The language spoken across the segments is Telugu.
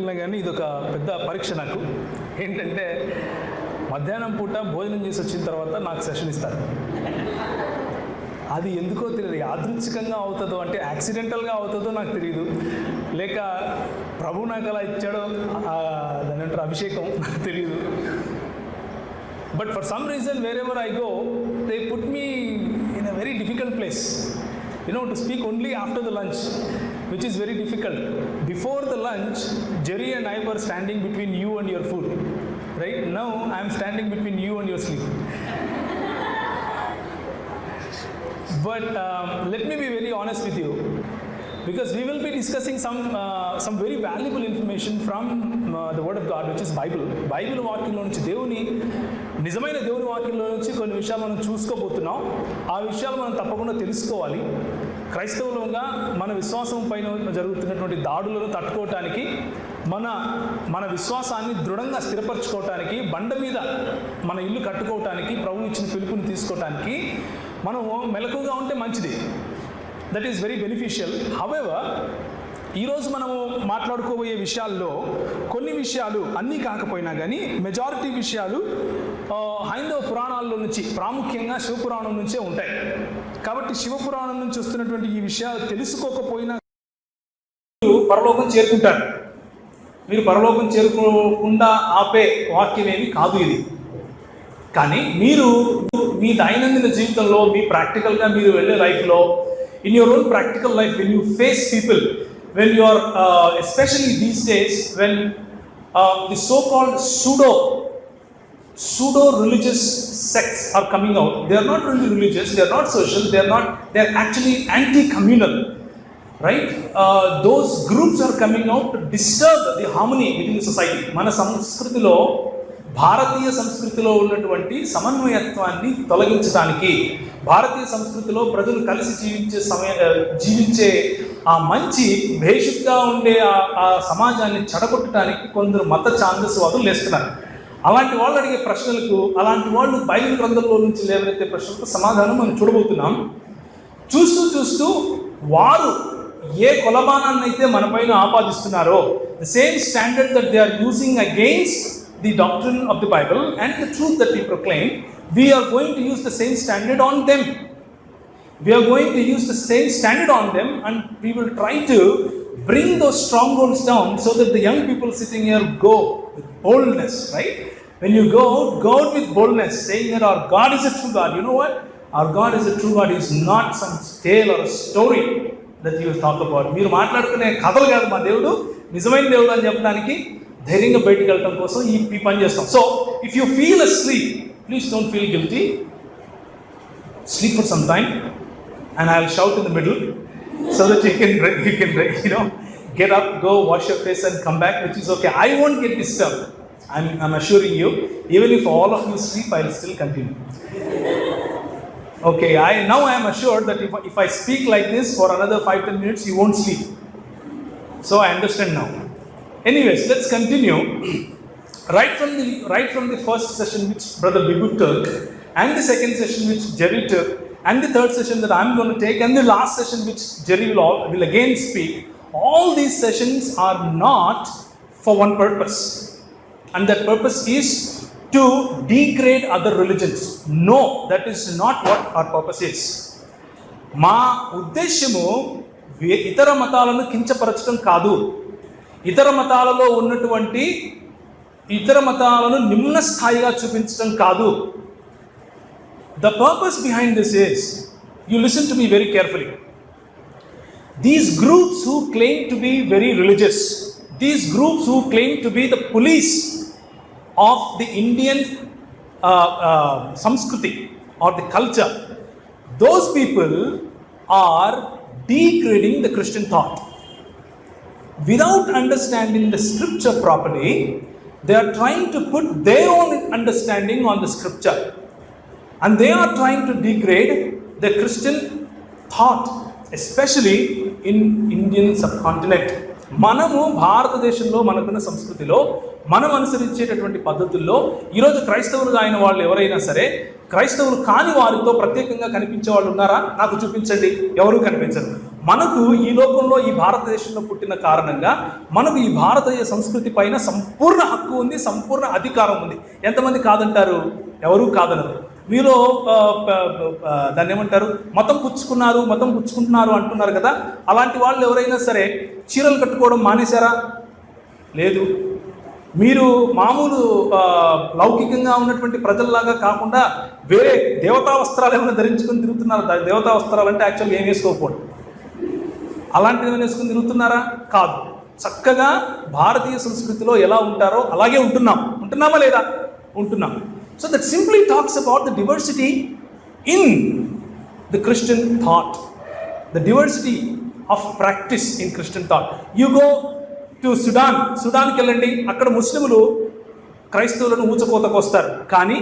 వెళ్ళినా కానీ ఇది ఒక పెద్ద పరీక్ష నాకు. ఏంటంటే మధ్యాహ్నం పూట భోజనం చేసి వచ్చిన తర్వాత నాకు సెషన్ ఇస్తారు. అది ఎందుకో తెలియదు, యాదృచ్ఛికంగా అవుతుందో అంటే యాక్సిడెంటల్గా అవుతుందో నాకు తెలియదు, లేక ప్రభు నాకు అలా ఇచ్చాడో దాని అంటారు అభిషేకం నాకు తెలియదు. But for some reason where ever I go they put me in a very difficult place. To speak only after the lunch, which is very difficult. Before the lunch, Jerry and I were standing between you and your food. Right now, I am standing between you and your sleep. But let me be very honest with you, because we will be discussing some very valuable information from the Word of God, which is Bible. Bible వాక్యంలో నుంచి నిజమైన దేవుని వాక్యంలో నుంచి కొన్ని విషయాలు మనం చూసుకోబోతున్నాం. ఆ విషయాలు మనం తప్పకుండా తెలుసుకోవాలి. క్రైస్తవులుగా మన విశ్వాసం పైన జరుగుతున్నటువంటి దాడులను తట్టుకోవటానికి, మన విశ్వాసాన్ని దృఢంగా స్థిరపరచుకోవటానికి, బండ మీద మన ఇల్లు కట్టుకోవటానికి, ప్రభువు ఇచ్చిన పిలుపుని తీసుకోవటానికి మనం మెలకుగా ఉంటే మంచిది. That is very beneficial. However, ఈరోజు మనము మాట్లాడుకోబోయే విషయాల్లో కొన్ని విషయాలు, అన్నీ కాకపోయినా కానీ మెజారిటీ విషయాలు హైందవ పురాణాల్లో నుంచి, ప్రాముఖ్యంగా శివపురాణం నుంచే ఉంటాయి. కాబట్టి శివపురాణం నుంచి వస్తున్నటువంటి ఈ విషయాలు తెలుసుకోకపోయినా పరలోకం చేరుకుంటారు. మీరు పరలోకం చేరుకోకుండా ఆపే వాక్యం ఏమి కాదు ఇది. కానీ మీరు మీ దైనందిన జీవితంలో, మీ ప్రాక్టికల్గా మీరు వెళ్ళే లైఫ్లో, in your own practical life, when you face people, when you are especially these days, when the so-called pseudo religious sects are coming out, they are not really religious, they are not social, they are actually anti-communal, right? Those groups are coming out to disturb the harmony within the society. Mana samskritilo, భారతీయ సంస్కృతిలో ఉన్నటువంటి సమన్వయత్వాన్ని తొలగించడానికి, భారతీయ సంస్కృతిలో ప్రజలు కలిసి జీవించే ఆ మంచి భేషుగ్గా ఉండే ఆ సమాజాన్ని చెడగొట్టడానికి కొందరు మత ఛాందస్వాదులు లేస్తున్నారు. అలాంటి వాళ్ళు అడిగే ప్రశ్నలకు, అలాంటి వాళ్ళు బైబిల్ గ్రంథంలో నుంచి లేవనెత్తే ప్రశ్నలకు సమాధానం మనం చూడబోతున్నాం. చూస్తూ వారు ఏ కొలమానాన్ని అయితే మన పైన ఆపాదిస్తున్నారో, the same standard that they are using against the doctrine of the Bible and the truth that we proclaim, we are going to use the same standard on them. We are going to use the same standard on them, and we will try to bring those strongholds down so that the young people sitting here go with boldness, right? When you go out with boldness, saying that our God is a true God. You know what? Our God is a true God. He is not some tale or a story that you will talk about. మీరు మాట్లాడుకునే కథలు కాదు మా దేవుడు, నిజమైన దేవుడు అని చెప్పడానికి ధైర్యంగా బయటకు వెళ్ళటం కోసం ఈ పని చేస్తాం. So if you feel asleep, please don't feel guilty. Sleep for some time and I will shout in the middle so that you can get up, go wash your face and come back, which is okay. I won't get disturbed. I'm assuring you, even if all of you sleep, I will still continue. Okay, now I am assured that if I speak like this for another 5-10 minutes, you won't sleep. So I understand now. Anyways, let's continue. Right from the first session which Brother Bibu took, and the second session which Jerry took, and the third session that I'm going to take, and the last session which Jerry will again speak, all these sessions are not for one purpose, and that purpose is to degrade other religions. No, that is not what our purpose is. మా ఉద్దేశ్యము ఇతర మతాలను కించపరచడం కాదు, ఇతర మతాలలో ఉన్నటువంటి ఇతర మతాలను నిమ్న స్థాయిగా చూపించడం కాదు. The purpose behind this is, you listen to me very carefully. These groups who claim to be very religious, these groups who claim to be the police of the Indian Samskriti or the culture, those people are degrading the Christian thought. Without understanding the scripture properly, they are trying to put their own understanding on the scripture, and they are trying to degrade the Christian thought, especially in Indian subcontinent. మనము భారతదేశంలో మనకున్న సంస్కృతిలో మనం అనుసరించేటటువంటి పద్ధతుల్లో ఈరోజు క్రైస్తవులుగా అయిన వాళ్ళు ఎవరైనా సరే క్రైస్తవులు కాని వారితో ప్రత్యేకంగా కనిపించే వాళ్ళు ఉన్నారా? నాకు చూపించండి. ఎవరూ కనిపించరు. మనకు ఈ లోకంలో, ఈ భారతదేశంలో పుట్టిన కారణంగా మనకు ఈ భారతీయ సంస్కృతి పైన సంపూర్ణ హక్కు ఉంది, సంపూర్ణ అధికారం ఉంది. ఎంతమంది కాదంటారు? ఎవరూ కాదనరు. మీలో దాన్ని ఏమంటారు, మతం పుచ్చుకుంటున్నారు అంటున్నారు కదా, అలాంటి వాళ్ళు ఎవరైనా సరే చీరలు కట్టుకోవడం మానేశారా? లేదు. మీరు మామూలు లౌకికంగా ఉన్నటువంటి ప్రజల్లాగా కాకుండా వేరే దేవతా వస్త్రాలు ఏమైనా ధరించుకొని తిరుగుతున్నారు. దేవతా వస్త్రాలు అంటే యాక్చువల్గా ఏం వేసుకోకపోవడం, అలాంటివి ఏమైనా వేసుకొని తిరుగుతున్నారా? కాదు. చక్కగా భారతీయ సంస్కృతిలో ఎలా ఉంటారో అలాగే ఉంటున్నామా లేదా? ఉంటున్నాం. So that simply talks about the diversity in the Christian thought, the diversity of practice in Christian thought. You go to సుడాన్కి వెళ్ళండి, అక్కడ ముస్లింలు క్రైస్తవులను ఊచకోతకు వస్తారు, కానీ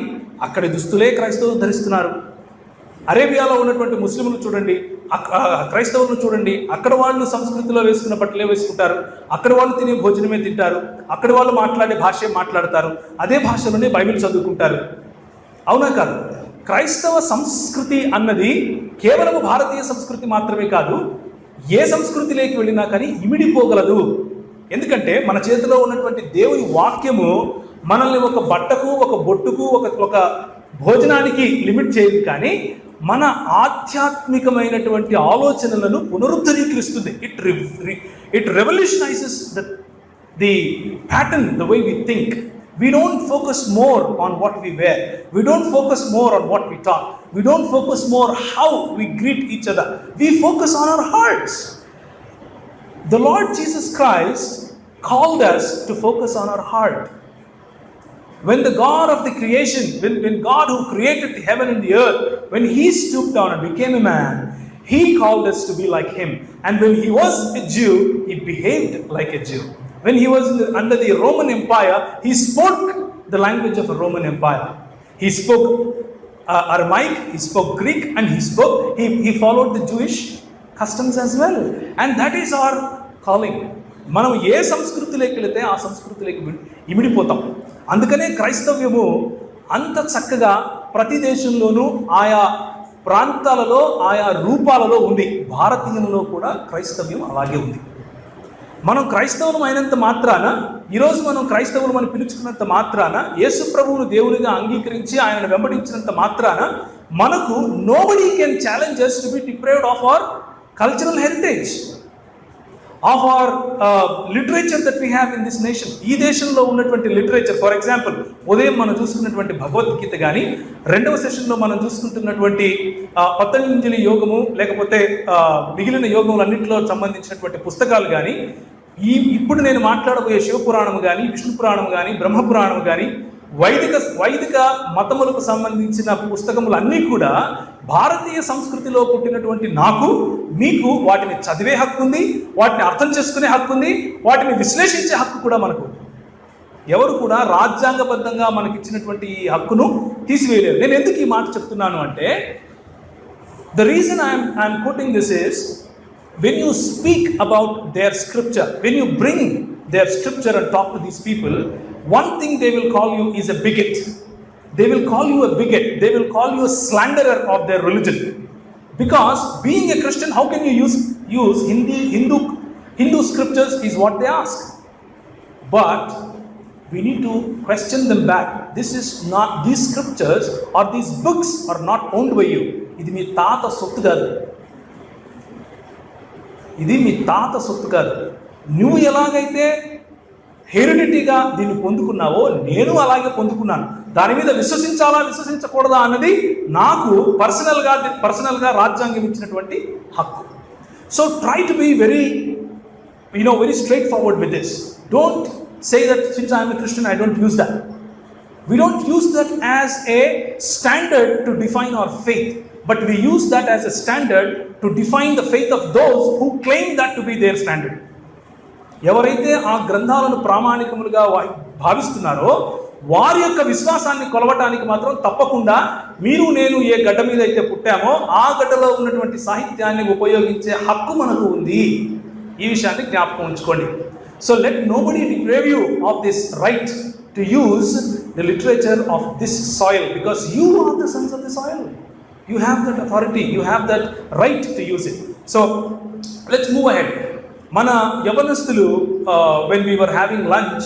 అక్కడి దుస్తులే క్రైస్తవులు ధరిస్తున్నారు. అరేబియాలో ఉన్నటువంటి ముస్లింలు చూడండి, క్రైస్తవులను చూడండి, అక్కడ వాళ్ళు సంస్కృతిలో వేసుకున్న బట్టలే వేసుకుంటారు, అక్కడ వాళ్ళు తినే భోజనమే తింటారు, అక్కడ వాళ్ళు మాట్లాడే భాషే మాట్లాడతారు, అదే భాషలోనే బైబిల్ చదువుకుంటారు. అవునా కాదు? క్రైస్తవ సంస్కృతి అన్నది కేవలం భారతీయ సంస్కృతి మాత్రమే కాదు, ఏ సంస్కృతిలోకి వెళ్ళినా కానీ ఇమిడిపోగలదు. ఎందుకంటే మన చేతిలో ఉన్నటువంటి దేవుని వాక్యము మనల్ని ఒక బట్టకు, ఒక బొట్టుకు, ఒక భోజనానికి లిమిట్ చేయదు, కానీ మన ఆధ్యాత్మికమైనటువంటి ఆలోచనలను పునరుద్ధరీకరిస్తుంది. It revolutionises the pattern, the way we think. We don't focus more on what we wear. We don't focus more on what we talk. We don't focus more how we greet each other. We focus on our hearts. The Lord Jesus Christ called us to focus on our heart. When the God of the creation, when God who created the heaven and the earth, when He stooped down and became a man, He called us to be like Him. And when He was a Jew, He behaved like a Jew. When He was under the Roman Empire, He spoke the language of a Roman Empire. He spoke Aramaic, He spoke Greek, and He followed the Jewish customs as well. And that is our calling. మనం ఏ సంస్కృతిలోకి వెళితే ఆ సంస్కృతిలోకి ఇమిడిపోతాం. అందుకనే క్రైస్తవ్యము అంత చక్కగా ప్రతి దేశంలోనూ ఆయా ప్రాంతాలలో, ఆయా రూపాలలో ఉంది. భారతీయంలో కూడా క్రైస్తవ్యం అలాగే ఉంది. మనం క్రైస్తవులం అయినంత మాత్రాన, ఈరోజు మనం క్రైస్తవులు అని పిలుచుకున్నంత మాత్రాన, యేసు ప్రభువును దేవునిగా అంగీకరించి ఆయనను వెంబడించినంత మాత్రాన మనకు nobody can challenge us to be deprived of our cultural heritage, of our literature that we have in this nation. ఈ దేశంలో ఉన్నటువంటి లిటరేచర్, ఫర్ ఎగ్జాంపుల్ ఉదయం మనం చూసుకున్నటువంటి భగవద్గీత కానీ, రెండవ సెషన్లో మనం చూసుకుంటున్నటువంటి పతంజలి యోగము, లేకపోతే మిగిలిన యోగములన్నింటిలో సంబంధించినటువంటి పుస్తకాలు కానీ, ఇప్పుడు నేను మాట్లాడబోయే శివపురాణము కానీ, విష్ణు పురాణం కానీ, బ్రహ్మపురాణం కానీ, వైదిక మతములకు సంబంధించిన పుస్తకములన్నీ కూడా భారతీయ సంస్కృతిలో పుట్టినటువంటి నాకు, మీకు వాటిని చదివే హక్కు ఉంది, వాటిని అర్థం చేసుకునే హక్కు ఉంది, వాటిని విశ్లేషించే హక్కు కూడా మనకు. ఎవరు కూడా రాజ్యాంగబద్ధంగా మనకిచ్చినటువంటి ఈ హక్కును తీసివేయలేరు. నేను ఎందుకు ఈ మాట చెప్తున్నాను అంటే, the reason I'm quoting this is, when you speak about their scripture, when you bring their scripture and talk to these people, one thing they will call you is a bigot. They will call you a bigot. They will call you a slanderer of their religion. Because being a Christian, how can you use Hindu scriptures is what they ask. But we need to question them back. This is not, these scriptures or these books are not owned by you. ఇది మీ తాత సొత్తు కాదు. ఇది మీ తాత సొత్తు కాదు. నువ్వు ఎలాగైతే హెరిడిటీగా దీన్ని పొందుకున్నావో నేను అలాగే పొందుకున్నాను. దాని మీద విశ్వసించాలా విశ్వసించకూడదా అన్నది నాకు పర్సనల్గా రాజ్యాంగం ఇచ్చినటువంటి హక్కు. So try to be very straightforward with this. Don't say that since I'm a Christian I don't use that. We don't use that as a standard to define our faith, but we use that as a standard to define the faith of those who claim that to be their standard. ఎవరైతే ఆ గ్రంథాలను ప్రామాణికములుగా భావిస్తున్నారో వారి యొక్క విశ్వాసాన్ని కొలవటానికి మాత్రం తప్పకుండా మీరు నేను ఏ గడ్డ మీద అయితే పుట్టామో ఆ గడ్డలో ఉన్నటువంటి సాహిత్యాన్ని ఉపయోగించే హక్కు మనకు ఉంది. ఈ విషయాన్ని జ్ఞాపకం ఉంచుకోండి. So let nobody deprive you of this right to use the literature of this soil, because you are the sons of the soil. You have that authority, you have that right to use it. So let's move ahead. Mana yavanastulu, when we were having lunch,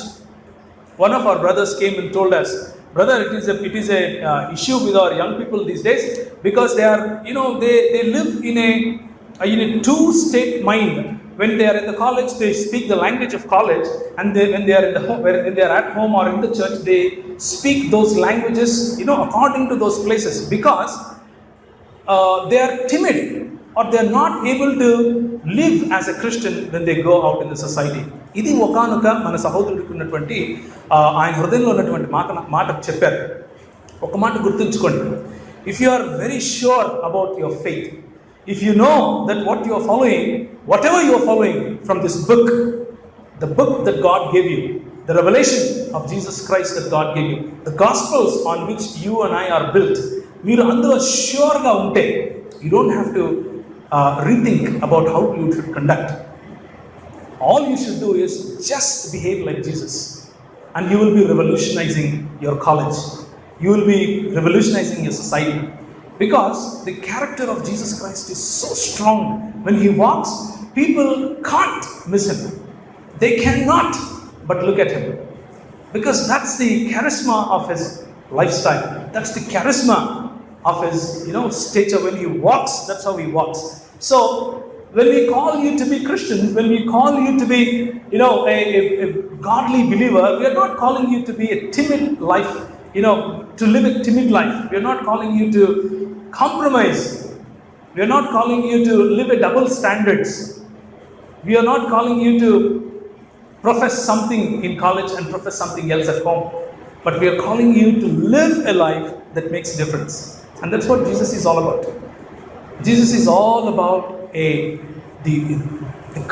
one of our brothers came and told us, brother, it is a issue with our young people these days, because they are, they live in a two-state mind. When they are in the college, they speak the language of college, and when they are in the home, when they are at home or in the church, they speak those languages, according to those places, because they are timid, or they are not able to live as a Christian when they go out in the society. ఇది ఒకనొక మన సహోదరుడికి ఉన్నటువంటి ఆయన హృదయంలో ఉన్నటువంటి మాట చెప్పారు. ఒక మాట గుర్తుంచుకోండి, if you are very sure about your faith, if you know that what you are following, whatever you are following from this book, the book that God gave you, the revelation of Jesus Christ that God gave you, the gospels on which you and I are built, మీరు అందులో ష్యూర్గా ఉంటే, you don't have to rethink about how you should conduct. All you should do is just behave like Jesus, and you will be revolutionizing your college, you will be revolutionizing your society. Because the character of Jesus Christ is so strong. When he walks, people can't miss him. They cannot but look at him. Because that's the charisma of his lifestyle. That's the charisma of his, stature. When he walks, that's how he walks. So, when we call you to be Christians, when we call you to be, a godly believer, we are not calling you to be a timid life, to live a timid life. We are not calling you to compromise. We are not calling you to live a double standards. We are not calling you to profess something in college and profess something else at home. But we are calling you to live a life that makes difference. And that's what Jesus is all about. Jesus is all about the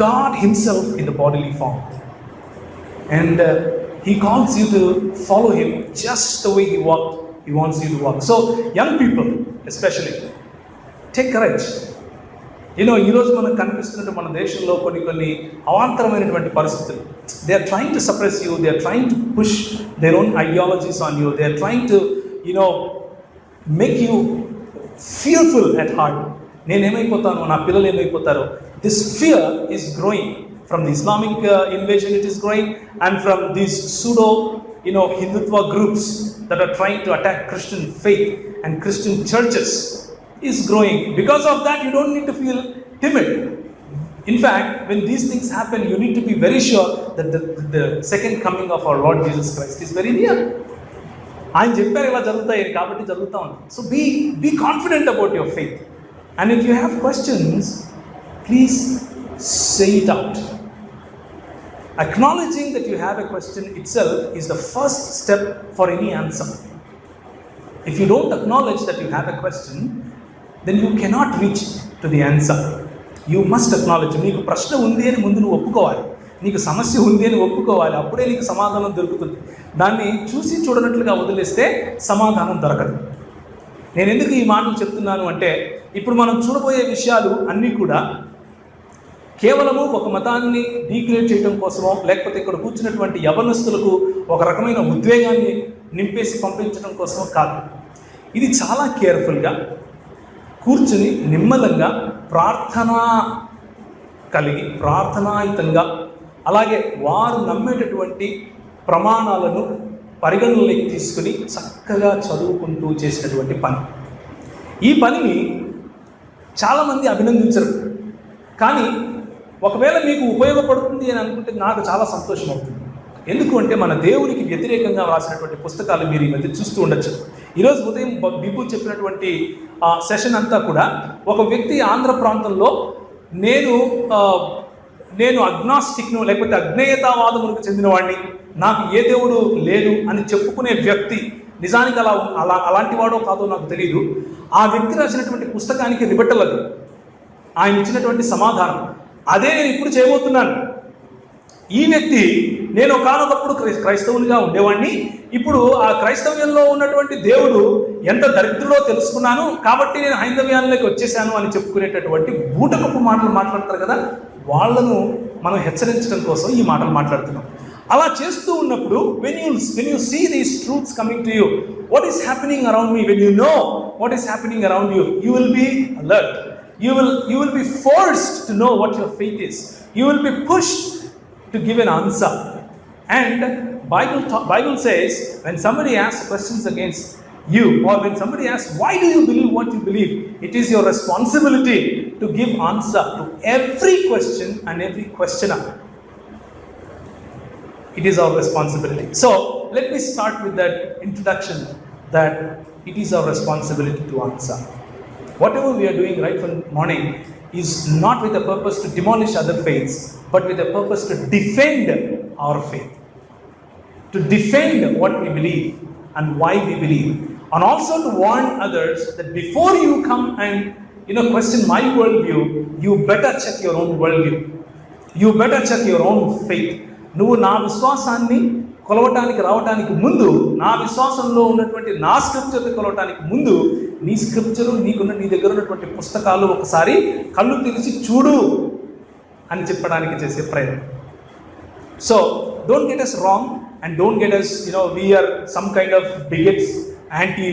God himself in the bodily form. And he calls you to follow him just the way he walked. He wants you to walk. So young people especially, take courage. ఈరోజు మనకు కనిపిస్తున్నట్టు మన దేశంలో కొన్ని అవాంతరమైనటువంటి పరిస్థితులు. They are trying to suppress you, they are trying to push their own ideologies on you, they are trying to make you fearful at heart. నేనేమైపోతాను, నా పిల్లలు ఏమైపోతారో. This fear is growing from the Islamic invasion, it is growing, and from these pseudo Hindutva groups that are trying to attack Christian faith and Christian churches is growing. Because of that, you don't need to feel timid. In fact, when these things happen, you need to be very sure that the second coming of our Lord Jesus Christ is very near. ఆయన చెప్పారు ఇలా జరుగుతాయి కాబట్టి జరుగుతా ఉంది. So be confident about your faith, and if you have questions, please say it out. Acknowledging that you have a question itself is the first step for any answer. If you don't acknowledge that you have a question, then you cannot reach to the answer. You must acknowledge. నీకు ప్రశ్న ఉంది అని ముందు నువ్వు ఒప్పుకోవాలి, నీకు సమస్య ఉంది అని ఒప్పుకోవాలి, అప్పుడే నీకు సమాధానం దొరుకుతుంది. దాన్ని చూసి చూడనట్లుగా వదిలేస్తే సమాధానం దొరకదు. నేను ఎందుకు ఈ మాటలు చెప్తున్నాను అంటే, ఇప్పుడు మనం చూడబోయే విషయాలు అన్నీ కూడా కేవలము ఒక మతాన్ని డీక్రియేట్ చేయడం కోసమో, లేకపోతే ఇక్కడ కూర్చున్నటువంటి యవనస్తులకు ఒక రకమైన ఉద్వేగాన్ని నింపేసి పంపించడం కోసమో కాదు. ఇది చాలా కేర్ఫుల్గా కూర్చుని నిమ్మలంగా ప్రార్థనాయుతంగా, అలాగే వారు నమ్మేటటువంటి ప్రమాణాలను పరిగణనలోకి తీసుకుని చక్కగా చదువుకుంటూ చేసినటువంటి పని. ఈ పనిని చాలామంది అభినందించరు, కానీ ఒకవేళ మీకు ఉపయోగపడుతుంది అని అనుకుంటే నాకు చాలా సంతోషం అవుతుంది. ఎందుకు అంటే, మన దేవునికి వ్యతిరేకంగా రాసినటువంటి పుస్తకాలు మీరు ఈ మధ్య చూస్తూ ఉండొచ్చు. ఈరోజు ఉదయం బిబు చెప్పినటువంటి సెషన్ అంతా కూడా ఒక వ్యక్తి ఆంధ్ర ప్రాంతంలో నేను అగ్నాస్టిక్ను, లేకపోతే అజ్ఞేయతావాదములకు చెందినవాడిని, నాకు ఏ దేవుడు లేదు అని చెప్పుకునే వ్యక్తి, నిజానికి అలాంటి వాడో కాదో నాకు తెలియదు, ఆ వ్యక్తి రాసినటువంటి పుస్తకానికి రిబట్టల్ అది, ఆయన ఇచ్చినటువంటి సమాధానం అదే నేను ఇప్పుడు చేయబోతున్నాను. ఈ వ్యక్తి, నేను ఒకనొకప్పుడు క్రైస్తవునిగా ఉండేవాడిని, ఇప్పుడు ఆ క్రైస్తవ్యంలో ఉన్నటువంటి దేవుడు ఎంత దరిద్రుడో తెలుసుకున్నాను, కాబట్టి నేను హైందవ్యాల్లోకి వచ్చేసాను అని చెప్పుకునేటటువంటి బూటకపు మాటలు మాట్లాడతారు కదా, వాళ్ళను మనం హెచ్చరించడం కోసం ఈ మాటలు మాట్లాడుతున్నాం. అలా చేస్తూ ఉన్నప్పుడు when you see these truths coming to you, what is happening around me, when you know what is happening around you, you will be alert. You will be forced to know what your faith is. You will be pushed to give an answer. And Bible says, when somebody asks questions against you, or when somebody asks, why do you believe what you believe, it is your responsibility to give answer to every question and every questioner. It is our responsibility. So let me start with that introduction, that it is our responsibility to answer. Whatever we are doing right from morning is not with a purpose to demolish other faiths, but with a purpose to defend our faith, to defend what we believe and why we believe, and also to warn others that before you come and question my worldview, you better check your own worldview, you better check your own faith. నువ్వు నా విశ్వాసాన్ని కొలవటానికి రావటానికి ముందు, నా విశ్వాసంలో ఉన్నటువంటి నా స్క్రిప్చర్ని కొలవటానికి ముందు, నీ స్క్రిప్చరు నీ దగ్గర ఉన్నటువంటి పుస్తకాలు ఒకసారి కళ్ళు తెరిచి చూడు అని చెప్పడానికి చేసే ప్రయత్నం. So don't get us wrong and don't get us we're some kind of bigots, anti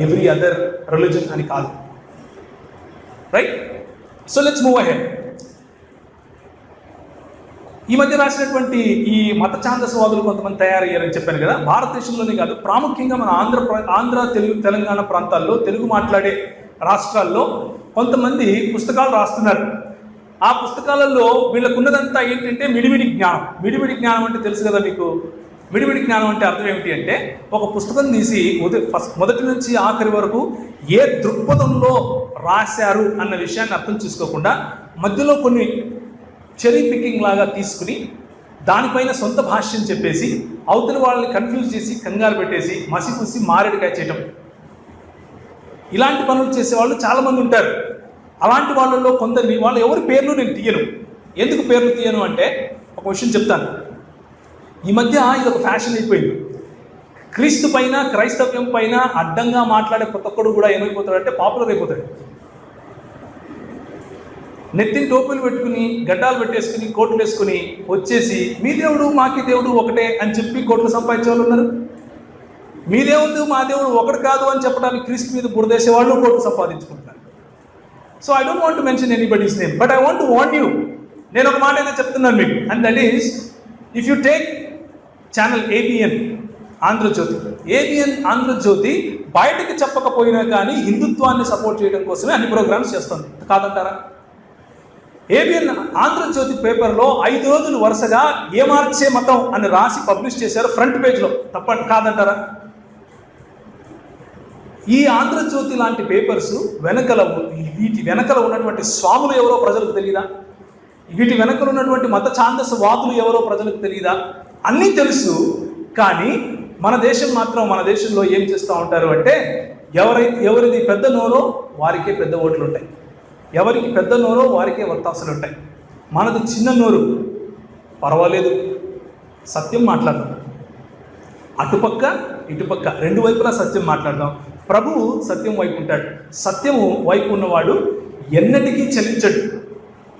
every other religion అని కాదు. Right? So let's move ahead. ఈ మధ్య రాసినటువంటి ఈ మత ఛాందసవాదులు కొంతమంది తయారయ్యారని చెప్పాను కదా. భారతదేశంలోనే కాదు, ప్రాముఖ్యంగా మన ఆంధ్ర తెలుగు తెలంగాణ ప్రాంతాల్లో, తెలుగు మాట్లాడే రాష్ట్రాల్లో కొంతమంది పుస్తకాలు రాస్తున్నారు. ఆ పుస్తకాలలో వీళ్ళకు ఉన్నదంతా ఏంటంటే మిడిమిడి జ్ఞానం. మిడిమిడి జ్ఞానం అంటే తెలుసు కదా మీకు. మిడిమిడి జ్ఞానం అంటే అర్థం ఏమిటి అంటే, ఒక పుస్తకం తీసి మొదటి నుంచి ఆఖరి వరకు ఏ దృక్పథంలో రాశారు అన్న విషయాన్ని అర్థం చేసుకోకుండా మధ్యలో కొన్ని చెరీ పికింగ్ లాగా తీసుకుని దానిపైన సొంత భాష్యం చెప్పేసి అవతలి వాళ్ళని కన్ఫ్యూజ్ చేసి కంగారు పెట్టేసి మసిపూసి మారేడుకాయ చేయటం, ఇలాంటి పనులు చేసేవాళ్ళు చాలామంది ఉంటారు. అలాంటి వాళ్ళలో కొందరిని, వాళ్ళు ఎవరి పేర్లు నేను తీయను. ఎందుకు పేర్లు తీయను అంటే ఒక విషయం చెప్తాను. ఈ మధ్య ఇది ఒక ఫ్యాషన్ అయిపోయింది. క్రీస్తు పైన, క్రైస్తవ్యం పైన అడ్డంగా మాట్లాడే ప్రతి ఒక్కడు కూడా ఏమైపోతాడంటే పాపులర్ అయిపోతాడు. నెత్తిని టోపులు పెట్టుకుని, గడ్డాలు పెట్టేసుకుని, కోట్లు వేసుకుని వచ్చేసి మీ దేవుడు మాకి దేవుడు ఒకటే అని చెప్పి కోట్లు సంపాదించే వాళ్ళు ఉన్నారు. మీ దేవుడు మా దేవుడు ఒకటి కాదు అని చెప్పడానికి క్రీస్తు మీద బురదేసే వాళ్ళు కోట్లు సంపాదించుకుంటున్నారు. So I don't want to mention anybody's name, but I want to warn you. నేను ఒక మాట అయితే చెప్తున్నాను మీకు, and that is, if you take channel ABN Andhra Jyothi. ABN Andhra Jyothi బయటకు చెప్పకపోయినా కానీ హిందుత్వాన్ని సపోర్ట్ చేయడం కోసమే అన్ని ప్రోగ్రామ్స్ చేస్తుంది, కాదంటారా? ABN ఆంధ్రజ్యోతి పేపర్లో 5 రోజులు వరుసగా ఏమార్చే మతం అని రాసి పబ్లిష్ చేశారు ఫ్రంట్ పేజ్లో, కాదంటారా? ఈ ఆంధ్రజ్యోతి లాంటి పేపర్స్ వీటి వెనకల ఉన్నటువంటి స్వాములు ఎవరో ప్రజలకు తెలియదా? వీటి వెనకలు ఉన్నటువంటి మత ఛాందస వాదులు ఎవరో ప్రజలకు తెలియదా? అన్నీ తెలుసు. కానీ మన దేశంలో ఏం చేస్తూ ఉంటారు అంటే, ఎవరిది పెద్ద నోరో వారికే పెద్ద ఓట్లు ఉంటాయి, ఎవరికి పెద్ద నోరో వారికే వర్తాసులు ఉంటాయి. మనది చిన్న నోరు, పర్వాలేదు, సత్యం మాట్లాడదాం, అటుపక్క ఇటుపక్క రెండు వైపులా సత్యం మాట్లాడదాం. ప్రభువు సత్యం వైపు ఉంటాడు. సత్యము వైపు ఉన్నవాడు ఎన్నటికీ చలించడు.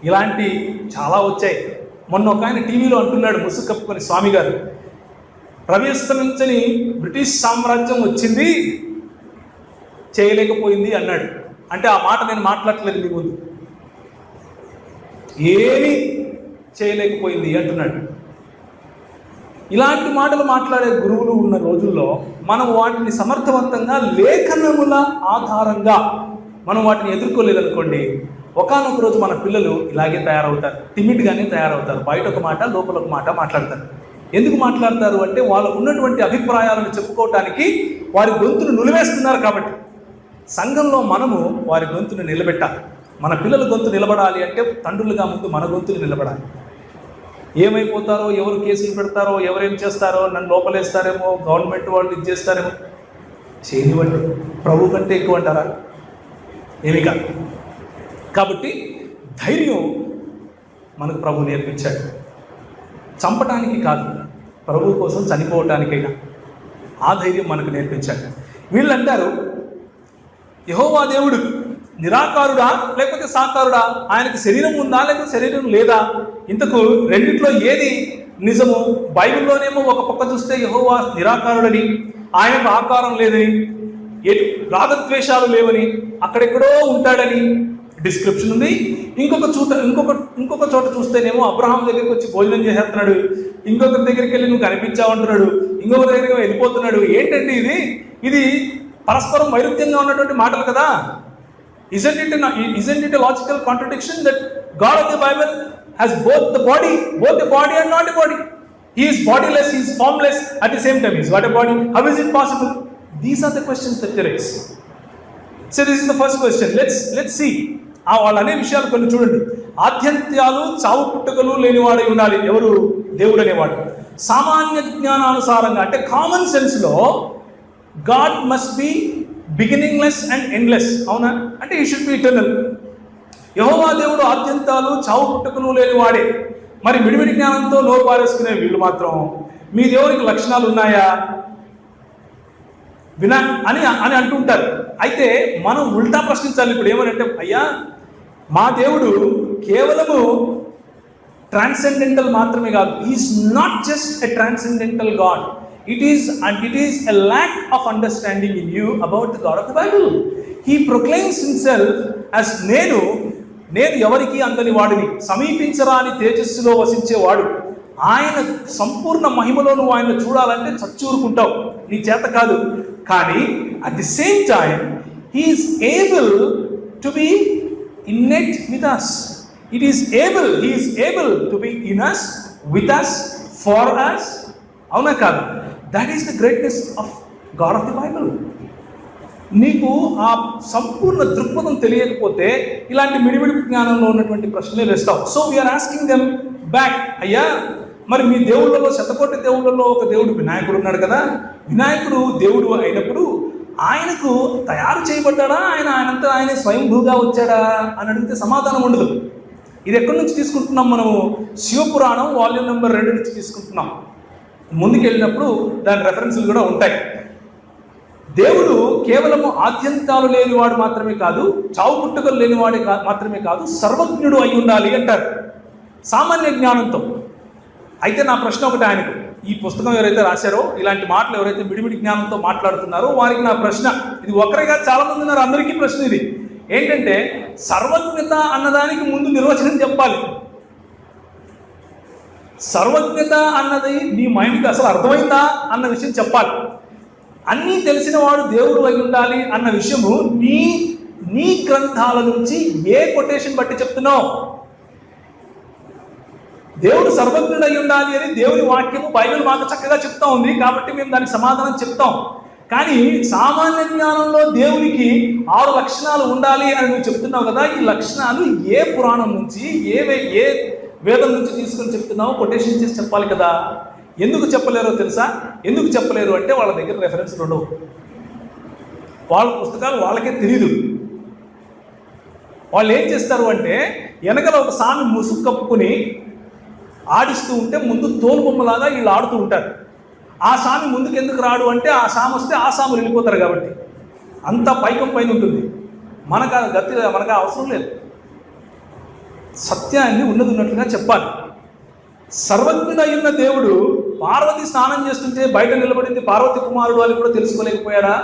ఇలాంటి చాలా వచ్చాయి. మొన్న ఒక ఆయన టీవీలో అంటున్నాడు, ముసుగు కప్పుకొని, స్వామి గారు, రవిస్తమించని బ్రిటిష్ సామ్రాజ్యం వచ్చింది, చేయలేకపోయింది అన్నాడు. అంటే ఆ మాట నేను మాట్లాడట్లేదు మీ ముందు, ఏమీ చేయలేకపోయింది అంటున్నాడు. ఇలాంటి మాటలు మాట్లాడే గురువులు ఉన్న రోజుల్లో మనం వాటిని సమర్థవంతంగా లేఖనముల ఆధారంగా మనం వాటిని ఎదుర్కోలేదనుకోండి, ఒకానొక రోజు మన పిల్లలు ఇలాగే తయారవుతారు, టిమిడ్గానే తయారవుతారు. బయట ఒక మాట, లోపల ఒక మాట మాట్లాడతారు. ఎందుకు మాట్లాడతారు అంటే, వాళ్ళకు ఉన్నటువంటి అభిప్రాయాలను చెప్పుకోవటానికి వారి గొంతును నులివేస్తున్నారు కాబట్టి. సంఘంలో మనము వారి గొంతును నిలబెట్టాలి. మన పిల్లల గొంతు నిలబడాలి అంటే తండ్రులుగా ముందు మన గొంతులు నిలబడాలి. ఏమైపోతారో, ఎవరు కేసులు పెడతారో, ఎవరేం చేస్తారో, నన్ను లోపలేస్తారేమో, గవర్నమెంట్ వాళ్ళు ఇది చేస్తారేమో, చేయనివ్వండి. ప్రభు కంటే ఎక్కువ అంటారా? ఏమి కాదు. కాబట్టి ధైర్యం మనకు ప్రభు నేర్పించాడు. చంపటానికి కాదు, ప్రభు కోసం చనిపోవటానికైనా ఆ ధైర్యం మనకు నేర్పించాడు. వీళ్ళు అంటారు, యెహోవా దేవుడు నిరాకారుడా లేకపోతే సాకారుడా? ఆయనకి శరీరం ఉందా లేకపోతే శరీరం లేదా? ఇంతకు రెండిట్లో ఏది నిజము? బైబిల్లోనేమో ఒక పక్క చూస్తే యెహోవా నిరాకారుడని, ఆయనకు ఆకారం లేదని, రాగద్వేషాలు లేవని, అక్కడెక్కడో ఉంటాడని డిస్క్రిప్షన్ ఉంది. ఇంకొక చోట చూస్తేనేమో అబ్రహాం దగ్గరికి వచ్చి భోజనం చేసేస్తున్నాడు, ఇంకొకరి దగ్గరికి వెళ్ళి నువ్వు కనిపించావంటున్నాడు, ఇంకొకరి దగ్గరికి వెళ్ళిపోతున్నాడు. ఏంటండి ఇది పరస్పరం వైరుధ్యంగా ఉన్నటువంటి మాటలు కదా. Isn't it a logical contradiction that God of the Bible has both a body and not a body? He is bodiless, he is formless at the same time. He is what a body? How is it possible? These are the questions that they raise. So this is the first question. Let's see. వాళ్ళు అనే విషయాలు కొన్ని చూడండి. ఆద్యంత్యాలు చావు పుట్టుకలు లేనివాడై ఉండాలి. ఎవరు? దేవుడు అనేవాడు. సామాన్య జ్ఞానానుసారంగా అంటే కామన్ సెన్స్లో God must be beginningless and endless. అవునా? అంటే ఈ షుడ్ బి ఇటర్నల్. యెహోవా దేవుడు ఆద్యంతాలు చావు పుట్టుకలు లేని వాడే. మరి విడివిడి జ్ఞానంతో నోరు పారేసుకునే వీళ్ళు మాత్రం మీ దేవునికి లక్షణాలు ఉన్నాయా అని అంటుంటారు. అయితే మనం ఉల్టా ప్రశ్నించాలి. ఇప్పుడు ఏమనంటే, అయ్యా మా దేవుడు కేవలము ట్రాన్సెండెంటల్ మాత్రమే కాదు. Is not just a transcendental God. It is a lack of understanding in you about the God of the Bible. He proclaims himself as నేను ఎవరికి అందని వాడిని, సమీపించరాని తేజస్సులో వసించేవాడు. ఆయన సంపూర్ణ మహిమలో నువ్వు ఆయన చూడాలంటే చచ్చూరుకుంటావు, నీ చేత కాదు. కానీ at the same time he is able to be innate with us. He is able to be in us, with us, for us. అవునా కాదు? That is the greatness of God of the Bible. నీకు ఆ సంపూర్ణ దృక్పథం తెలియకపోతే ఇలాంటి మిడిమిడి జ్ఞానంలో ఉన్నటువంటి ప్రశ్నలే వేస్తావు. So we're asking them back. అయ్యా మరి మీ దేవుళ్ళలో, శతకోటి దేవుళ్ళలో ఒక దేవుడు వినాయకుడు ఉన్నాడు కదా. వినాయకుడు దేవుడు అయినప్పుడు ఆయనకు తయారు చేయబడ్డాడా, ఆయనంతా ఆయన స్వయంభూగా వచ్చాడా అని అడిగితే సమాధానం ఉండదు. ఇది ఎక్కడి నుంచి తీసుకుంటున్నాం మనము? శివపురాణం వాల్యూమ్ నెంబర్ 2 నుంచి తీసుకుంటున్నాం. ముందుకు వెళ్ళినప్పుడు దాని రెఫరెన్స్లు కూడా ఉంటాయి. దేవుడు కేవలము ఆద్యంతాలు లేనివాడు మాత్రమే కాదు, చావు పుట్టుకలు లేనివాడే మాత్రమే కాదు, సర్వజ్ఞుడు అయి ఉండాలి అంటారు సామాన్య జ్ఞానంతో. అయితే నా ప్రశ్న ఒకటి ఆయనకు, ఈ పుస్తకం ఎవరైతే రాశారో, ఇలాంటి మాటలు ఎవరైతే మిడిమిడి జ్ఞానంతో మాట్లాడుతున్నారో వారికి నా ప్రశ్న, ఇది ఒక్కరేగా చాలా మంది ఉన్నారు, అందరికీ ప్రశ్న ఇది ఏంటంటే, సర్వజ్ఞత అన్నదానికి ముందు నిర్వచనం చెప్పాలి. సర్వజ్ఞత అన్నది నీ మైండ్కి అసలు అర్థమైందా అన్న విషయం చెప్పాలి. అన్నీ తెలిసిన వాడు దేవుడు అయి ఉండాలి అన్న విషయము నీ గ్రంథాల నుంచి ఏ కొటేషన్ బట్టి చెప్తున్నావు? దేవుడు సర్వజ్ఞుడు అయి ఉండాలి అని దేవుని వాక్యము బైబిల్ మాకు చక్కగా చెప్తా ఉంది, కాబట్టి మేము దానికి సమాధానం చెప్తాం. కానీ సామాన్య జ్ఞానంలో దేవునికి 6 లక్షణాలు ఉండాలి అని నువ్వు చెప్తున్నావు కదా. ఈ లక్షణాలు ఏ పురాణం నుంచి, ఏ వేదం నుంచి తీసుకొని చెప్తున్నావు? కొటేషన్ చేసి చెప్పాలి కదా. ఎందుకు చెప్పలేరో తెలుసా? ఎందుకు చెప్పలేరు అంటే వాళ్ళ దగ్గర రెఫరెన్స్ ఉండవు. వాళ్ళ పుస్తకాలు వాళ్ళకే తెలియదు. వాళ్ళు ఏం చేస్తారు అంటే, వెనకల ఒక సామి ముసుగు కప్పుకొని ఆడిస్తూ ఉంటే ముందు తోలు బొమ్మలాగా వీళ్ళు ఆడుతూ ఉంటారు. ఆ సామి ముందుకు ఎందుకు రాడు అంటే, ఆ సామి వస్తే ఆ సాములు వెళ్ళిపోతారు కాబట్టి. అంత పైకం పైన ఉంటుంది. మనకు అవసరం లేదు. సత్యాన్ని ఉన్నట్టుగా చెప్పాలి. సర్వజ్ఞుడైన దేవుడు పార్వతి స్నానం చేస్తుంటే బయట నిలబడింది పార్వతి కుమారుడు అని కూడా తెలుసుకోలేకపోయాడా?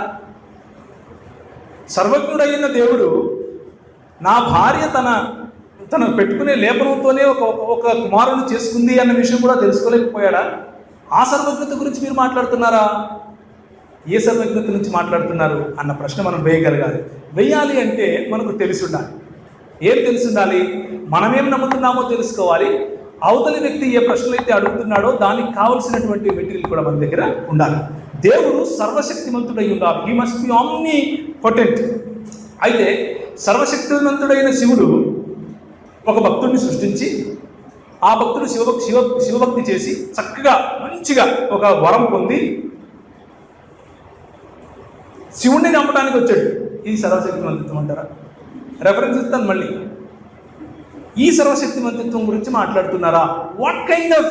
సర్వజ్ఞుడైన దేవుడు నా భార్య తన పెట్టుకునే లేపనంతోనే ఒక కుమారుని చేసుకుంది అన్న విషయం కూడా తెలుసుకోలేకపోయాడా? ఆ సర్వజ్ఞత గురించి మీరు మాట్లాడుతున్నారా? ఏ సర్వజ్ఞత నుంచి మాట్లాడుతున్నారు అన్న ప్రశ్న మనం వేయాలి అంటే మనకు తెలిసి ఉండాలి. ఏం తెలిసి ఉండాలి? మనమేం నమ్ముతున్నామో తెలుసుకోవాలి. అవతలి వ్యక్తి ఏ ప్రశ్నలు అయితే అడుగుతున్నాడో దానికి కావలసినటువంటి మెటీరియల్ కూడా మన దగ్గర ఉండాలి. దేవుడు సర్వశక్తిమంతుడై ఉండాలి. He must be omni potent. అయితే సర్వశక్తిమంతుడైన శివుడు ఒక భక్తుడిని సృష్టించి, ఆ భక్తుడు శివభక్తి చేసి చక్కగా మంచిగా ఒక వరం పొంది శివుణ్ణి చంపడానికి వచ్చాడు. ఇది సర్వశక్తిమంతిత్వం అంటారా? రెఫరెన్స్ ఇస్తాను మళ్ళీ. ఈ సర్వశక్తిమంతిత్వం గురించి మాట్లాడుతున్నారా? What kind of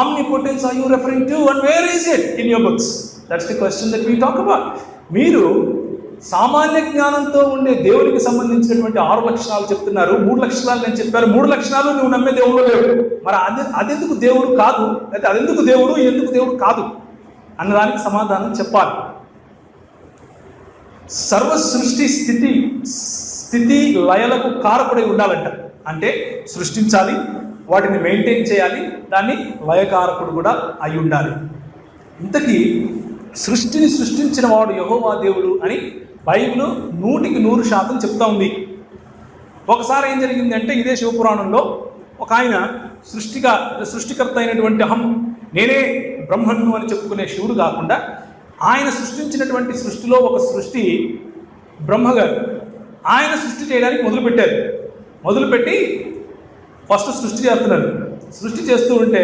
omnipotence are you referring to and where is it in your books? That's the question that we talk about. మీరు సామాన్య జ్ఞానంతో ఉండే దేవుడికి సంబంధించినటువంటి 6 లక్షణాలు చెప్తున్నారు. 3 లక్షణాలు నేను చెప్పాను. 3 లక్షణాలు నువ్వు నమ్మే దేవుడు లేవు. మరి అదెందుకు దేవుడు కాదు, లేకపోతే అదెందుకు దేవుడు, ఎందుకు దేవుడు కాదు అన్నదానికి సమాధానం చెప్పాలి. సర్వ సృష్టి స్థితి లయలకు కారకుడై ఉండాలంట. అంటే సృష్టించాలి, వాటిని మెయింటైన్ చేయాలి, దాన్ని లయకారకుడు కూడా అయి ఉండాలి. ఇంతకీ సృష్టిని సృష్టించిన వాడు యెహోవా దేవుడు అని బైబిల్ 100% చెప్తా ఉంది. ఒకసారి ఏం జరిగిందంటే, ఇదే శివపురాణంలో ఒక ఆయన సృష్టికర్త అయినటువంటి నేనే బ్రహ్మను అని చెప్పుకునే శివుడు కాకుండా, ఆయన సృష్టించినటువంటి సృష్టిలో ఒక సృష్టి బ్రహ్మగారు ఆయన సృష్టి చేయడానికి మొదలుపెట్టి ఫస్ట్ సృష్టి చేస్తున్నారు. సృష్టి చేస్తూ ఉంటే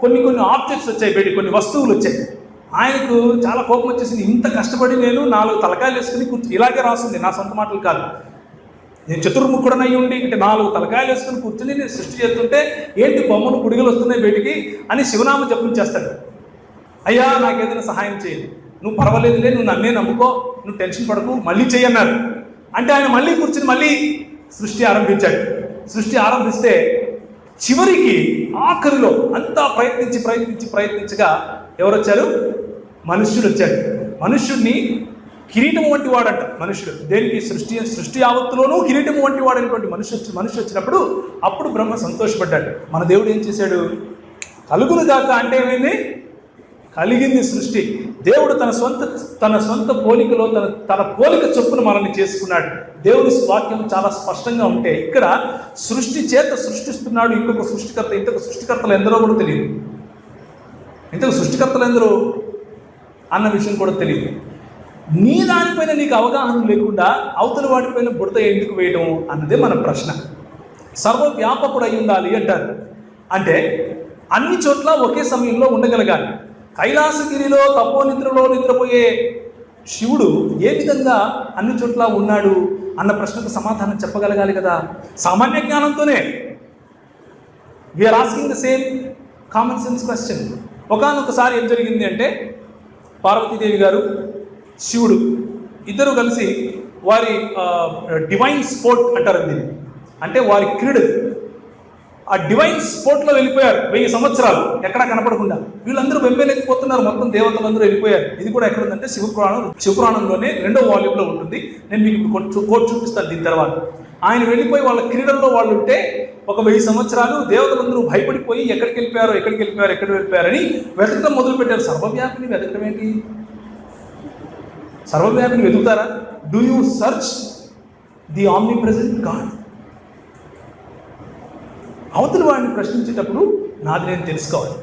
కొన్ని ఆబ్జెక్ట్స్ వచ్చాయి, కొన్ని వస్తువులు వచ్చాయి. ఆయనకు చాలా కోపం వచ్చేసింది. ఇంత కష్టపడి నేను 4 తలకాయలు వేసుకుని ఇలాగే రాస్తుంది, నా సొంత మాటలు కాదు, నేను చతుర్ముఖుడనై ఉండి అంటే 4 తలకాయలు వేసుకుని కూర్చొని నేను సృష్టి చేస్తుంటే ఏంటి బొమ్మలు గుడిగలు వస్తున్నాయి బయటికి అని శివనామ జపం చేస్తాడు. అయ్యా నాకేదైనా సహాయం చేయండి, నువ్వు పర్వాలేదులే, నువ్వు నన్నే నమ్ముకో, నువ్వు టెన్షన్ పడకు, మళ్ళీ చెయ్యన్నారు. అంటే ఆయన మళ్ళీ కూర్చుని మళ్ళీ సృష్టి ఆరంభించాడు. సృష్టి ఆరంభిస్తే చివరికి ఆఖరిలో అంతా ప్రయత్నించగా ఎవరు వచ్చారు? మనుష్యుడు వచ్చాడు. మనుష్యుడిని కిరీటం వంటి వాడంట. మనుష్యుడు దేనికి? సృష్టి యావత్తులోనూ కిరీటం వంటి వాడైనటువంటి మనిషి వచ్చినప్పుడు అప్పుడు బ్రహ్మ సంతోషపడ్డాడు. మన దేవుడు ఏం చేశాడు? కలుగును గాక అంటే ఏమైంది? కలిగింది సృష్టి. దేవుడు తన సొంత పోలికలో తన పోలిక చొప్పున మనల్ని చేసుకున్నాడు. దేవుని వాక్యం చాలా స్పష్టంగా ఉంటే ఇక్కడ సృష్టి చేత సృష్టిస్తున్నాడు ఇంకొక సృష్టికర్తలు ఎందరో కూడా తెలియదు. సృష్టికర్తలు ఎందరో అన్న విషయం కూడా తెలియదు. నీ దానిపైన నీకు అవగాహన లేకుండా అవతల వాటిపైన బుడత ఎందుకు వేయడం అన్నదే మన ప్రశ్న. సర్వవ్యాపకుడు అయి ఉండాలి అంటారు. అంటే అన్ని చోట్ల ఒకే సమయంలో ఉండగలగాలి. కైలాసగిరిలో తపోనిద్రలో నిద్రపోయే శివుడు ఏ విధంగా అన్ని చోట్ల ఉన్నాడు అన్న ప్రశ్నకు సమాధానం చెప్పగలగాలి కదా. సామాన్య జ్ఞానంతోనే we are asking the same common sense question. ఒకానొకసారి ఏం జరిగింది అంటే, పార్వతీదేవి గారు శివుడు ఇద్దరు కలిసి వారి డివైన్ స్పోర్ట్ అంటారు దీన్ని, అంటే వారి క్రీడలు, ఆ డివైన్ స్పోర్ట్లో వెళ్ళిపోయారు 1000 సంవత్సరాలు ఎక్కడా కనపడకుండా. వీళ్ళందరూ వెంబేలేకపోతున్నారు, మొత్తం దేవతలందరూ వెళ్ళిపోయారు. ఇది కూడా ఎక్కడుందంటే శివపురాణంలోనే 2వ వాల్యూమ్లో ఉంటుంది. నేను మీకు ఇప్పుడు కోట్ చూపిస్తాను దీని తర్వాత. ఆయన వెళ్ళిపోయి వాళ్ళ క్రీడల్లో వాళ్ళు ఉంటే ఒక 1000 సంవత్సరాలు దేవతలందరూ భయపడిపోయి ఎక్కడికి వెళ్ళిపోయారని వెతకడం మొదలుపెట్టారు. సర్వవ్యాపిని వెతకడం ఏంటి? సర్వవ్యాపిని వెతుకుతారా? Do you search the omnipresent God? అవతల వాడిని ప్రశ్నించేటప్పుడు నాది నేను తెలుసుకోవాలి.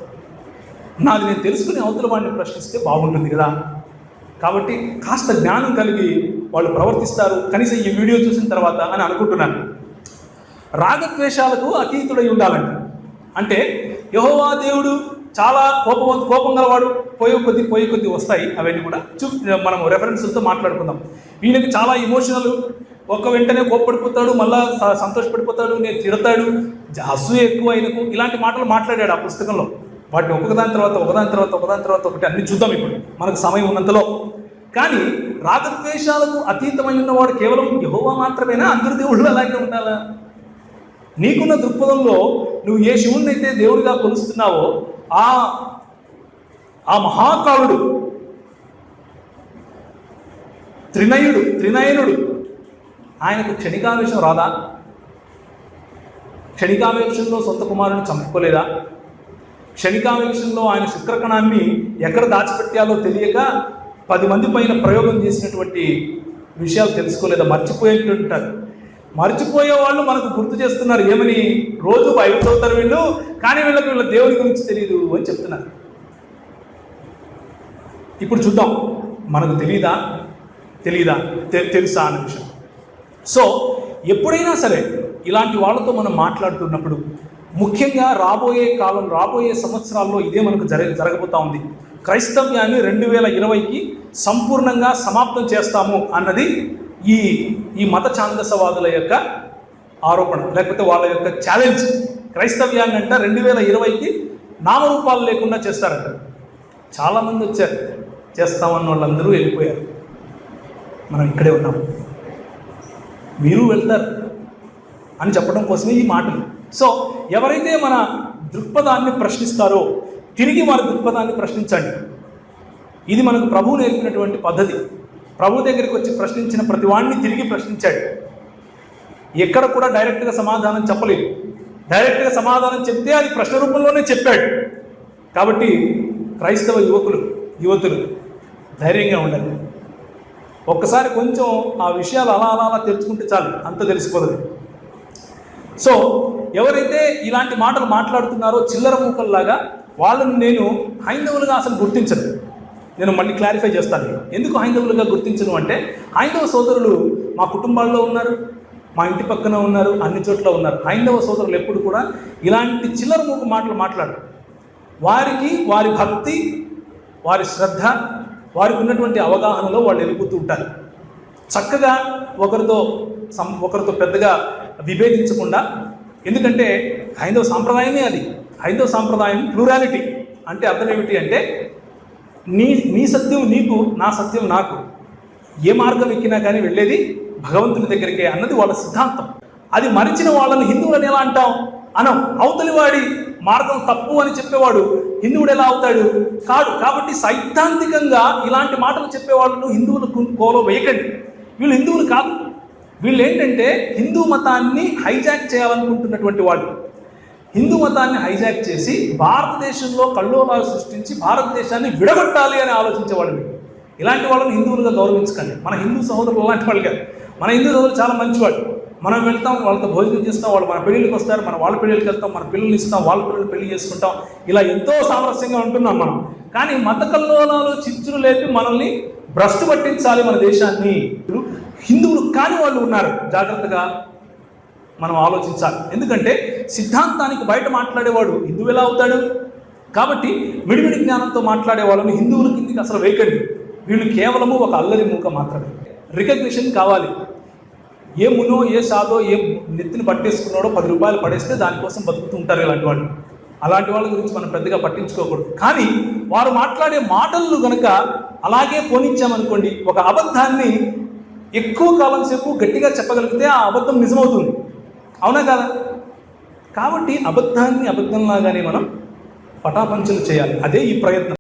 నాది నేను తెలుసుకుని అవతల వాడిని ప్రశ్నిస్తే బాగుంటుంది కదా. కాబట్టి కాస్త జ్ఞానం కలిగి వాళ్ళు ప్రవర్తిస్తారు కనీసం ఈ వీడియో చూసిన తర్వాత అని అనుకుంటున్నాను. రాగద్వేషాలకు అతీతుడై ఉండాలంట. అంటే యెహోవా దేవుడు చాలా కోపం గలవాడు, పోయే కొద్ది వస్తాయి. అవన్నీ కూడా మనం రెఫరెన్స్లతో మాట్లాడుకుందాం. ఈయనకి చాలా ఇమోషనల్, ఒక వెంటనే కోప్పడిపోతాడు, మళ్ళా సంతోషపడిపోతాడు, నేను తిడతాడు, అసూయ ఎక్కువ ఆయనకు, ఇలాంటి మాటలు మాట్లాడాడు ఆ పుస్తకంలో. వాటిని ఒకదాని తర్వాత ఒకటి అన్ని చూద్దాం ఇప్పుడు మనకు సమయం ఉన్నంతలో. కానీ రాగద్వేషాలకు అతీతమై ఉన్నవాడు కేవలం యెహోవా మాత్రమేనా? అందరు దేవుళ్ళు అలాగే ఉండాలా? నీకున్న దృక్పథంలో నువ్వు ఏ శివుణ్ణి అయితే దేవుడిగా కొలుస్తున్నావో ఆ మహాకాలుడు, త్రినయనుడు, ఆయనకు క్షణికావేశం రాదా? క్షణికావేశంలో సొంత కుమారుని చంపుకోలేదా? క్షణికావేశంలో ఆయన శుక్రకణాన్ని ఎక్కడ దాచిపెట్టాలో తెలియక 10 మంది పైన ప్రయోగం చేసినటువంటి విషయాలు తెలుసుకోలేదా? మర్చిపోయేటుంటారు. మర్చిపోయే వాళ్ళు మనకు గుర్తు చేస్తున్నారు. ఏమని? రోజు బైబిల్ చదువుతారు వీళ్ళు, కానీ వీళ్ళ దేవుడి గురించి తెలియదు అని చెప్తున్నారు. ఇప్పుడు చూద్దాం, మనకు తెలుసా అన్న విషయం. సో ఎప్పుడైనా సరే ఇలాంటి వాళ్ళతో మనం మాట్లాడుతున్నప్పుడు, ముఖ్యంగా రాబోయే సంవత్సరాల్లో ఇదే మనకు జరగబోతా ఉంది. క్రైస్తవ్యాన్ని 2020కి సంపూర్ణంగా సమాప్తం చేస్తాము అన్నది ఈ మత ఛాందసవాదుల యొక్క ఆరోపణ, లేకపోతే వాళ్ళ యొక్క ఛాలెంజ్. క్రైస్తవ్యాన్ని అంట 2020కి నామరూపాలు లేకుండా చేస్తారంట. చాలామంది వచ్చారు, చేస్తామన్న వాళ్ళందరూ వెళ్ళిపోయారు. మనం ఇక్కడే ఉన్నాం, మీరు వెళ్తారు అని చెప్పడం కోసమే ఈ మాటలు. సో ఎవరైతే మన దృక్పథాన్ని ప్రశ్నిస్తారో తిరిగి వారి దృక్పథాన్ని ప్రశ్నించండి. ఇది మనకు ప్రభువు నేర్పినటువంటి పద్ధతి. ప్రభు దగ్గరికి వచ్చి ప్రశ్నించిన ప్రతి వాడిని తిరిగి ప్రశ్నించాడు. ఎక్కడ కూడా డైరెక్ట్గా సమాధానం చెప్పలేదు. డైరెక్ట్గా సమాధానం చెప్తే అది ప్రశ్న రూపంలోనే చెప్పాడు. కాబట్టి క్రైస్తవ యువతులు ధైర్యంగా ఉండాలి. ఒక్కసారి కొంచెం ఆ విషయాలు అలా అలా అలా తెరుచుకుంటే చాలు, అంత తెలిసిపోతుంది. సో ఎవరైతే ఇలాంటి మాటలు మాట్లాడుతున్నారో చిల్లర మూకల్లాగా వాళ్ళని నేను హైందవులుగా అసలు గుర్తించను. నేను మళ్ళీ క్లారిఫై చేస్తాను. ఎందుకు హైందవులుగా గుర్తించను అంటే, హైందవ సోదరులు మా కుటుంబాల్లో ఉన్నారు, మా ఇంటి పక్కన ఉన్నారు, అన్ని చోట్ల ఉన్నారు. హైందవ సోదరులు ఎప్పుడు కూడా ఇలాంటి చిల్లర మూక మాటలు మాట్లాడు. వారికి వారి భక్తి, వారి శ్రద్ధ, వారికి ఉన్నటువంటి అవగాహనలో వాళ్ళు వెళ్ళిపోతూ ఉంటారు. చక్కగా ఒకరితో పెద్దగా విభేదించకుండా. ఎందుకంటే హైందవ సాంప్రదాయమే అది. హైందవ సాంప్రదాయం ప్లూరాలిటీ అంటే అర్థం ఏమిటి అంటే, నీ సత్యం నీకు, నా సత్యం నాకు, ఏ మార్గం ఎక్కినా కానీ వెళ్ళేది భగవంతుని దగ్గరికే అన్నది వాళ్ళ సిద్ధాంతం. అది మరిచిన వాళ్ళని హిందువులని ఎలా అంటాం అనం. అవతలి వాడి మార్గం తప్పు అని చెప్పేవాడు హిందువుడు ఎలా అవుతాడు? కాడు. కాబట్టి సైద్ధాంతికంగా ఇలాంటి మాటలు చెప్పేవాళ్ళు హిందువులకు కోలో వేయకండి. వీళ్ళు హిందువులు కాదు. వీళ్ళు ఏంటంటే హిందూ మతాన్ని హైజాక్ చేయాలనుకుంటున్నటువంటి వాళ్ళు. హిందూ మతాన్ని హైజాక్ చేసి భారతదేశంలో కల్లోలాలు సృష్టించి భారతదేశాన్ని విడగొట్టాలి అని ఆలోచించేవాళ్ళు. ఇలాంటి వాళ్ళని హిందువులుగా గౌరవించకండి. మన హిందూ సహోదరులు అలాంటి వాళ్ళు కాదు. మన హిందూ సహోదరులు చాలా మంచివాళ్ళు. మనం వెళ్తాం, వాళ్ళతో భోజనం చేస్తాం, వాళ్ళు మన పెళ్ళిళ్ళకి వస్తారు, మన వాళ్ళ పెళ్ళిళ్ళకి వెళ్తాం, మన పిల్లల్ని ఇస్తాం, వాళ్ళ పిల్లలు పెళ్లి చేసుకుంటాం. ఇలా ఎంతో సామరస్యంగా ఉంటున్నాం మనం. కానీ మత కల్లోలాలు చిచ్చులు లేపి మనల్ని భ్రష్టు పట్టించాలి మన దేశాన్ని. హిందువులు కాని వాళ్ళు ఉన్నారు, జాగ్రత్తగా మనం ఆలోచించాలి. ఎందుకంటే సిద్ధాంతానికి బయట మాట్లాడేవాడు హిందువు ఎలా అవుతాడు? కాబట్టి మిడిమిడి జ్ఞానంతో మాట్లాడే వాళ్ళని హిందువుల కిందికి అసలు వేయకండి. వీళ్ళు కేవలము ఒక అల్లరి మూక మాత్రమే. రికగ్నిషన్ కావాలి. ఏ మునో, ఏ సాదో, ఏ నెత్తిని పట్టేసుకున్నాడో 10 రూపాయలు పడేస్తే దానికోసం బతుకుతూ ఉంటారు ఇలాంటి వాళ్ళు. అలాంటి వాళ్ళ గురించి మనం పెద్దగా పట్టించుకోకూడదు. కానీ వారు మాట్లాడే మాటలను కనుక అలాగే పోనిచ్చామనుకోండి, ఒక అబద్ధాన్ని ఎక్కువ కాలం సేపు గట్టిగా చెప్పగలిగితే ఆ అబద్ధం నిజమవుతుంది. అవునా కాదా? కాబట్టి అబద్ధాన్ని అబద్ధంలాగానే మనం పటాపంచలు చేయాలి. అదే ఈ ప్రయత్నం.